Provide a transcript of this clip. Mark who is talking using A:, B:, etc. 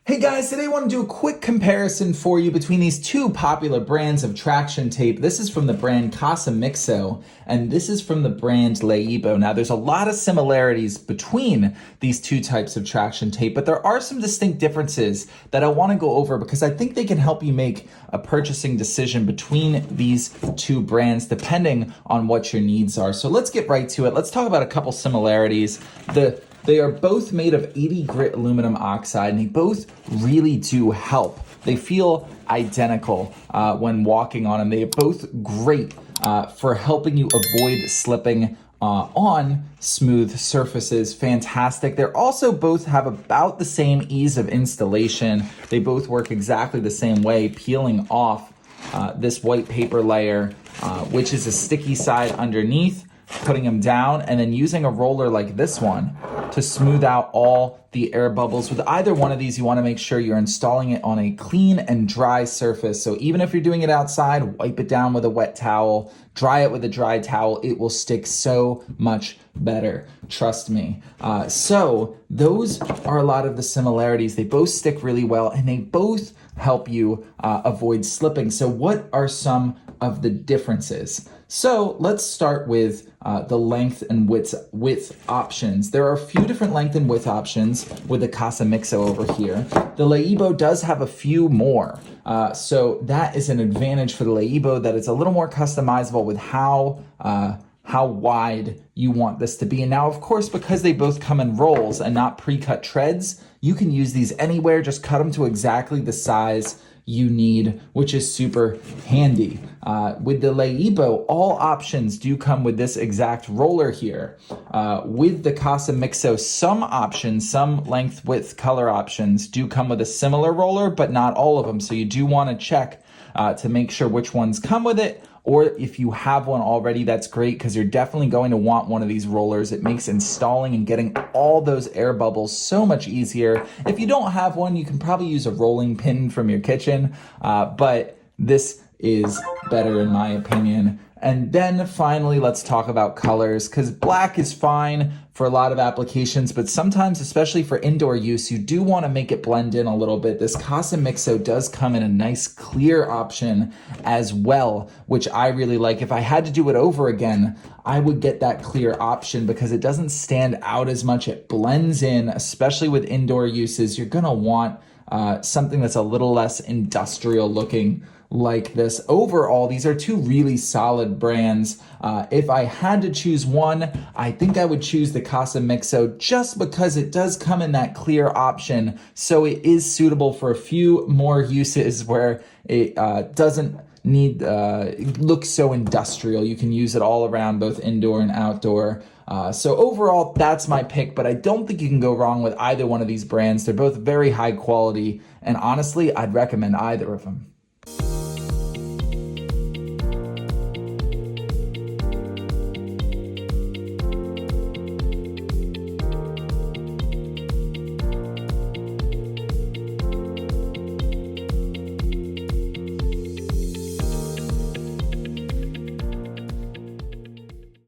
A: Hey guys, today I want to do a quick comparison for you between these two popular brands of traction tape. This is from the brand COSIMIXO, and this is from the brand Leyibo. Now, there's a lot of similarities between these two types of traction tape, but there are some distinct differences that I want to go over because I think they can help you make a purchasing decision between these two brands depending on what your needs are. So let's get right to it. Let's talk about a couple similarities. They are both made of 80 grit aluminum oxide, and they both really do help. They feel identical when walking on them. They are both great for helping you avoid slipping on smooth surfaces. Fantastic. They're also both have about the same ease of installation. They both work exactly the same way, peeling off this white paper layer, which is a sticky side underneath, putting them down, and then using a roller like this one to smooth out all the air bubbles. With either one of these, you want to make sure you're installing it on a clean and dry surface. So even if you're doing it outside, wipe it down with a wet towel, dry it with a dry towel. It will stick so much better. Trust me. So those are a lot of the similarities. They both stick really well, and they both help you avoid slipping. So what are some of the differences? So let's start with the length and width options. There are a few different length and width options with the COSIMIXO over here. The Leyibo does have a few more. So that is an advantage for the Leyibo, that it's a little more customizable with how wide you want this to be. And now, of course, because they both come in rolls and not pre-cut treads, you can use these anywhere. Just cut them to exactly the size you need, which is super handy. With the Leyibo, all options do come with this exact roller here. With the COSIMIXO, some options, some length, width, color options do come with a similar roller, but not all of them. So you do want to check to make sure which ones come with it. Or if you have one already, that's great, because you're definitely going to want one of these rollers. It makes installing and getting all those air bubbles so much easier. If you don't have one, you can probably use a rolling pin from your kitchen, but this is better in my opinion. And then finally, let's talk about colors, because black is fine for a lot of applications, but sometimes, especially for indoor use, you do want to make it blend in a little bit. This COSIMIXO does come in a nice clear option as well, which I really like. If I had to do it over again, I would get that clear option because it doesn't stand out as much. It blends in, especially with indoor uses. You're going to want something that's a little less industrial looking like this. Overall, these are two really solid brands. If I had to choose one, I think I would choose the COSIMIXO, just because it does come in that clear option. So it is suitable for a few more uses where it doesn't need look so industrial. You can use it all around, both indoor and outdoor. So overall, that's my pick, but I don't think you can go wrong with either one of these brands. They're both very high quality, and honestly, I'd recommend either of them.